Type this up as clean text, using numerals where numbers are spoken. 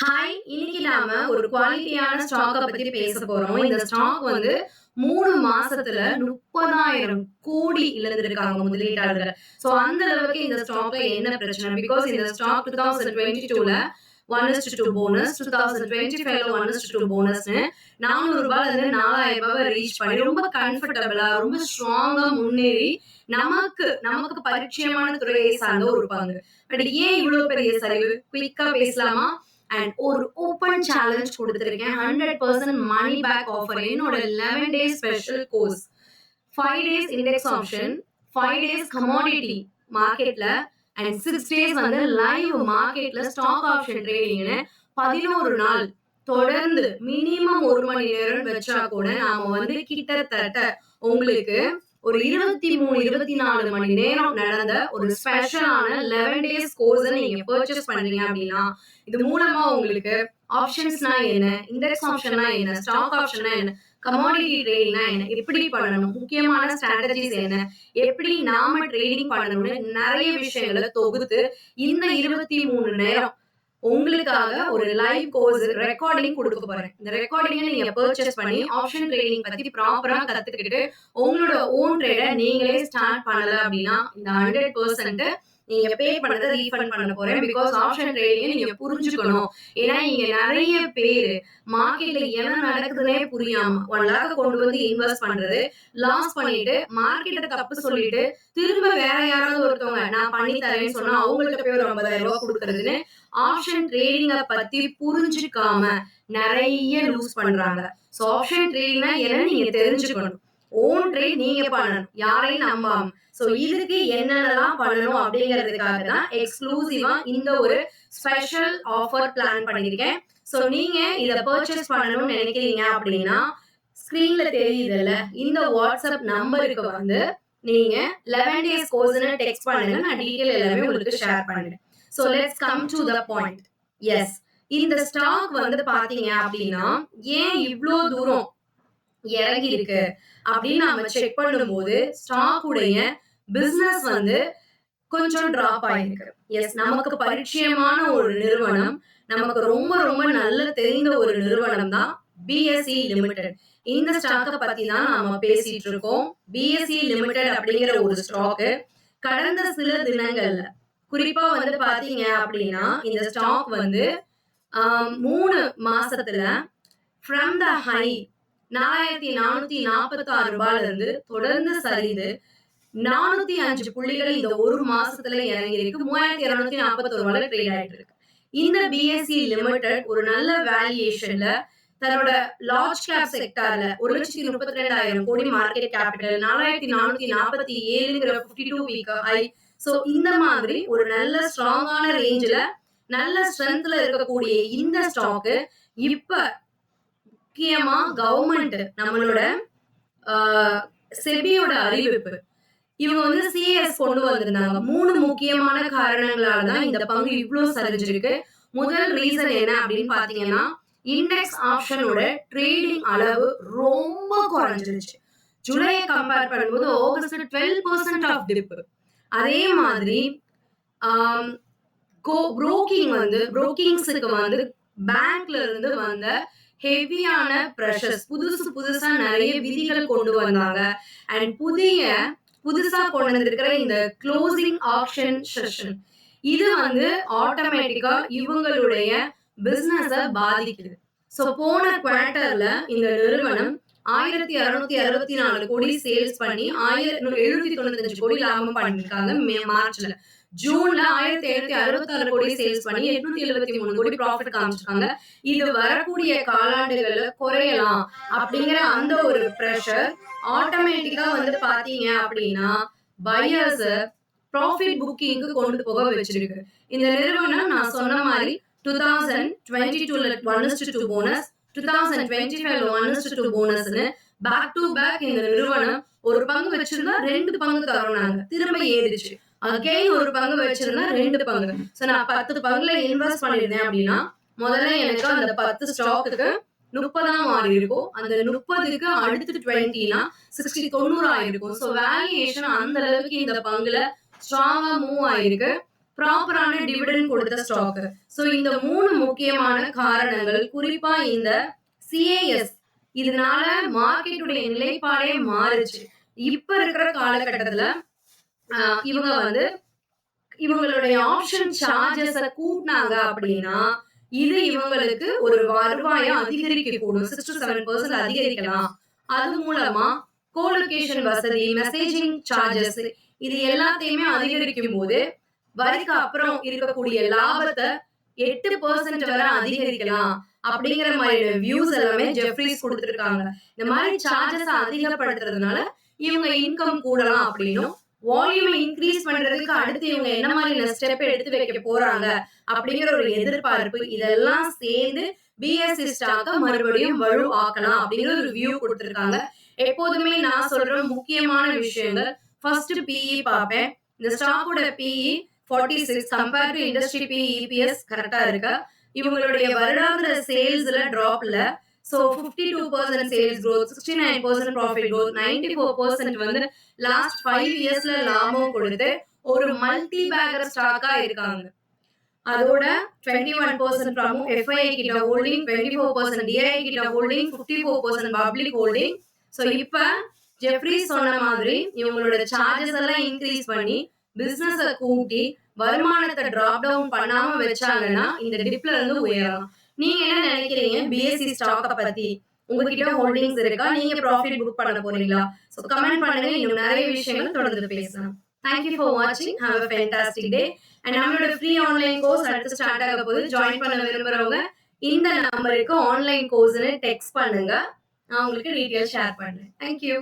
Hi! இன்னைக்கு நாம ஒரு குவாலிட்டியான ஸ்டாக்க பத்தி பேச போறோம். இந்த ஸ்டாக் வந்து 3 மாசத்துல 30,000 கோடி இழந்திருக்காங்க முதலீட்டாளர்கள். சோ அந்த அளவுக்கு இந்த ஸ்டாக்ல என்ன பிரச்சனை? பிகாஸ் இந்த ஸ்டாக் 2022ல 1:2 போனஸ், 2025ல 1:2 போனஸ்ன்னு ரூ. 400லேருந்து ரூ. 4,000 ரீச் பண்ணி ரொம்ப கம்ஃபர்டபுளா, ரொம்ப ஸ்ட்ராங்கா முன்னேறி நமக்கு பரிச்சயமான துறையை சார்ந்த ஒரு பங்கு. பட் ஏன் இவ்ளோ பெரிய சரிவு? குயிக்கா பேசலாமா? அண்ட் ஒரு ஓப்பன் சேலஞ்ச் கொடுத்திருக்கேன். 100% மணி பேக் ஆஃபர். என்னோட 11 days special course, 5 days index option, 5 days commodity மார்க்கெட்ல அண்ட் 6 டேஸ் வந்து லைவ் மார்க்கெட்ல ஸ்டாக் ஆப்ஷன் ட்ரேடிங்னு 11 நாள் தொடர்ந்து மினிமம் 1 மணி நேரம் வச்சா கூட நாம வந்து கிட்டத்தட்ட உங்களுக்கு ஒரு 23 24 மணி நேரம் நடந்த ஒரு ஸ்பெஷலான 11 டேஸ் கோர்ஸ் நீங்க பர்ச்சேஸ் பண்றீங்க அப்படின்னா, இது மூலமா உங்களுக்கு ஆப்ஷன்ஸ்னா என்ன, இண்டெக்ஸ் ஆப்ஷன்னா என்ன, ஸ்டாக் ஆப்ஷன்னா என்ன, கமாடிட்டி ட்ரேடிங்னா என்ன, எப்படி பண்ணணும், முக்கியமான ஸ்ட்ராட்டஜிஸ் என்ன, எப்படி நாம ட்ரேடிங் பண்ணணும்னு நிறைய விஷயங்களை தொகுத்து இந்த 23 நேரம் உங்களுக்காக ஒரு லைவ் கோர்ஸ் ரெக்கார்டிங் கொடுக்க போறேன். இந்த ரெக்கார்டிங்கை நீங்க பர்ச்சேஸ் பண்ணி ஆப்ஷன் ட்ரேடிங் பத்தி ப்ராப்பரா கத்துக்கிட்டு உங்களோட ஓன் ட்ரேட நீங்களே ஸ்டார்ட் பண்ணல அப்படின்னா இந்த 100% நீங்க பே பண்ணதை ரீஃபண்ட் பண்ண போறேன். பிகாஸ் ஆப்ஷன் ட்ரேடிங் நீங்க புரிஞ்சுக்கணும். ஏன்னா இங்க நிறைய பேரு மார்க்கெட்ல என்ன நடக்குதுன்னே புரியாம 1 லேக் கொண்டு வந்து இன்வெஸ்ட் பண்றது, லாஸ் பண்ணிட்டு மார்க்கெட்டை தப்பு சொல்லிட்டு திரும்ப வேற யாராவது ஒருத்தவங்க நான் பண்ணி தரேன்னு சொன்னா அவங்கள்ட்ட போய் ஒரு 50,000 கொடுக்கறதுன்னு ஆப்ஷன் ட்ரேடிங்க பத்தி புரிஞ்சுக்காம நிறைய லூஸ் பண்றாங்க. சோ ஆப்ஷன் ட்ரேடிங்னா என்ன நீங்க தெரிஞ்சுக்கணும். ஓன் ட்ரேட் நீங்க பண்ணணும், யாரையும் நம்பாம. சோ இதுக்கு என்னென்னலாம் பண்ணணும் அப்படிங்கிறதுக்காக தான் எக்ஸ்க்ளூசிவா இந்த ஒரு ஸ்பெஷல் ஆஃபர் பிளான் பண்ணிருக்கேன். சோ நீங்க இத பர்ச்சேஸ் பண்ணணும்னு நினைக்கிறீங்க அப்படின்னா ஸ்கிரீன்ல தெரியுதுல்ல இந்த வாட்ஸ்அப் நம்பருக்கு வந்து நீங்க 11 டேஸ் கோர்ஸ்னு டெக்ஸ்ட் பண்ணுங்க. நான் டீடைல் எல்லாமே உங்களுக்கு ஷேர் பண்றேன். So let's come to the point. Yes, இந்த ஸ்டாக் வந்து பாத்தீங்க அப்படின்னா ஏன் இவ்ளோ தூரம் இறங்கி இருக்கு அப்படின்னு நம்ம செக் பண்ணும்போது ஸ்டாக் உடைய பிசினஸ் வந்து கொஞ்சம் டிராப் ஆயிருக்கு. எஸ், நமக்கு பரிச்சயமான ஒரு நிறுவனம், நமக்கு ரொம்ப ரொம்ப நல்ல தெரிந்த ஒரு நிறுவனம் தான் பிஎஸ்இ லிமிடெட். இந்த ஸ்டாக்க பத்தி தான் நாம பேசிட்டு இருக்கோம். பிஎஸ்இ லிமிடெட் அப்படிங்கிற ஒரு ஸ்டாக் கடந்த சில தினங்கள்ல குறிப்பா வந்து பாத்தீங்க அப்படின்னா இந்த ஸ்டாக் வந்து 3 மாசத்துல ஃப்ரம் த ஹை 4,446 இருந்து தொடர்ந்து சரிந்து 405 புள்ளிகள் இந்த ஒரு மாசத்துல இறங்கி இருக்கு. 3,241 ட்ரேட் ஆயிட்டு இருக்கு. இந்த பிஎஸ்சி லிமிடெட் ஒரு நல்ல வேல்யூவேஷன்ல தன்னோட லார்ஜ் கேப் செக்டார்ல 1,32,000 கோடி மார்க்கெட் கேபிட்டல், 4,447ங்கிற 52 வீக் ஹை. சோ இந்த மாதிரி ஒரு நல்ல ஸ்ட்ராங்கான ரேஞ்சில நல்ல ஸ்ட்ரென்த்ல இருக்கக்கூடிய இந்த ஸ்டாக் இப்ப முக்கியமா கவர்மெண்ட் நம்மளோட செபியோட அறிவிப்பு, இவங்க வந்து சிஎஸ் கொண்டு வந்திருந்தாங்க. 3 முக்கியமான காரணங்களால தான் இந்த பங்கு இவ்வளவு சரிஞ்சிருக்கு. முதல் ரீசன் என்ன அப்படின்னு பாத்தீங்கன்னா இண்டெக்ஸ் ஆப்ஷனோட ட்ரேடிங் அளவு ரொம்ப குறைஞ்சிருச்சு. ஜூலையை கம்பேர் பண்ணும்போது ஆகஸ்ட் 12% ஆஃப் டிப். அதே மாதிரி புரோக்கிங்ஸுக்கு வந்து பேங்க்ல இருந்து வந்த ஹெவியான பிரஷர்ஸ், புதுசா நிறைய விதிகள் கொண்டு வந்தாங்க. அண்ட் புதுசா கொண்டு வந்திருக்கிற இந்த க்ளோசிங் ஆப்ஷன் செஷன் இது வந்து ஆட்டோமேட்டிக்கா இவங்களுடைய பிசினஸ பாதிக்குது. சோ போன குவார்டர்ல இந்த நிறுவனம் 1,664 கோடி சேல்ஸ் பண்ணி 1,795 கோடி லாபம் பண்ணிருக்காங்க மார்ச்ல. ஜூன்ல 1,766 கோடி சேல்ஸ் பண்ணி 873 கோடி ப்ராஃபிட் காமிச்சிருக்காங்க. இது வரக்கூடிய காலாண்டுகள்ல குறையலாம் அப்படிங்கிற அந்த ஒரு பிரஷர் ஆட்டோமேட்டிக்கா வந்து பாத்தீங்க அப்படின்னா பையர்ஸ் ப்ராஃபிட் புக்கிங்க்கு கொண்டு போக வச்சிருக்கு. இந்த நிறுவனம் நான் சொன்ன மாதிரி 2022ல 1:2 போனஸ், 2025ல 1:2 போனஸ்னு பேக் டு பேக் இந்த நிறுவனம் ஒரு பங்கு வச்சிருந்தா 2 பங்கு தரணும்னாங்க, திரும்ப ஏறிடுச்சு. அகைன் ஒரு பங்கு வச்சிருந்தா 2 பங்கு. சோ நான் 10 பங்குல இன்வெஸ்ட் பண்ணிருந்தேன் அப்படின்னா முதல்ல எனக்கு அந்த 10 ஸ்டாக்குக்கு 30 மாறி இருக்கும். அந்த 30க்கு அடுத்து 20னா 60 90 ஆயிருக்கும். சோ வேல்யூவேஷன் அந்த அளவுக்கு இந்த பங்குல ஸ்ட்ராங்கா மூவ் ஆயிருக்கு. ப்ராப்பரான டிவிடெண்ட் கொடுத்த ஸ்டாக். சோ இந்த 3 முக்கியமான காரணங்கள், குறிப்பா இந்த சிஏஎஸ் இதனால மார்க்கெட்டுடைய நிலைப்பாடே மாறுச்சு. இப்ப இருக்கிற காலகட்டத்துல இவங்க வந்து இவங்களுடைய ஆப்ஷன் சார்ஜஸ கூட்டினாங்க அப்படின்னா, இது இவங்களுக்கு ஒரு வருவாய அதிகரிக்கக்கூடும். 6 to 7% அதிகரிக்கலாம். அது மூலமா கோலோகேஷன் வசதி, மெசேஜிங் சார்ஜஸ் இது எல்லாத்தையுமே அதிகரிக்கும் போது, வரிக்கு அப்புறம் இருக்கக்கூடிய லாபத்த 8% வரை அதிகரிக்கலாம். அப்படிங்கிற மாதிரியான வியூஸ் எல்லாமே ஜெஃப்ரீஸ் குடுத்திருக்காங்க. இந்த மாதிரி சார்ஜஸ அதிகப்படுத்துறதுனால இவங்க இன்கம் கூடலாம் அப்படின்னும், வால்யூமை இன்கிரீஸ் பண்றதுக்கு அடுத்து இவங்க என்ன மாதிரியான ஸ்டெப் எடுத்து வைக்க போறாங்க அப்படிங்கிற ஒரு எதிர்பார்ப்பு இதெல்லாம் சேர்ந்து பிஎஸ்சி ஸ்டாக்க மறுபடியும் வலு ஆக்கலாம் அப்படிங்கிற ஒரு வியூ கொடுத்திருக்காங்க. எப்போதுமே நான் சொல்ற முக்கியமான விஷயங்கள், ஃபர்ஸ்ட் பிஇ பார்ப்பேன். இந்த ஸ்டாக்கோட PE 46 compare to industry PE EPS கரெக்டா இருக்கா? இவங்களுடைய வருடாந்திர சேல்ஸ்ல டிராப்ல so 52% sales growth, 69% profit growth, 94% வந்து லாஸ்ட் 5 இயர்ஸ்ல லாபம் கொடுத்து ஒரு மல்டி பேக்கர் ஸ்டாக்கா இருக்காங்க. அதோட 21% from FII கிட்ட ஹோல்டிங், 24% DII கிட்ட ஹோல்டிங், 54% பப்ளிக் ஹோல்டிங். சோ இப்ப ஜெஃப்ரீஸ் சொன்ன மாதிரி இவங்களோட சார்ஜஸ் எல்லாம் இன்கிரீஸ் பண்ணி பிசினஸ கூட்டி வருமானத்தை டிராப் டவுன் பண்ணாம வச்சாங்கன்னா இந்த டிப்ல இருந்து உயரலாம். நீங்க என்ன நினைக்கிறீங்க பிஎஸ்சி ஸ்டாக்க பத்தி? உங்ககிட்ட ஹோல்டிங்ஸ் இருக்கா? நீங்க ப்ராஃபிட் புக் பண்ண போறீங்களா? சோ கமெண்ட் பண்ணுங்க. இன்னும் நிறைய விஷயங்கள் தொடர்ந்து பேசலாம். Thank you for watching. Have a fantastic day. And நம்மளோட ஃப்ரீ ஆன்லைன் கோர்ஸ் அடுத்து ஸ்டார்ட் ஆக போகுது. ஜாயின் பண்ண விரும்புறவங்க இந்த நம்பருக்கு ஆன்லைன் கோர்ஸ்னு டெக்ஸ்ட் பண்ணுங்க. நான் உங்களுக்கு டீடைல் ஷேர் பண்றேன். Thank you.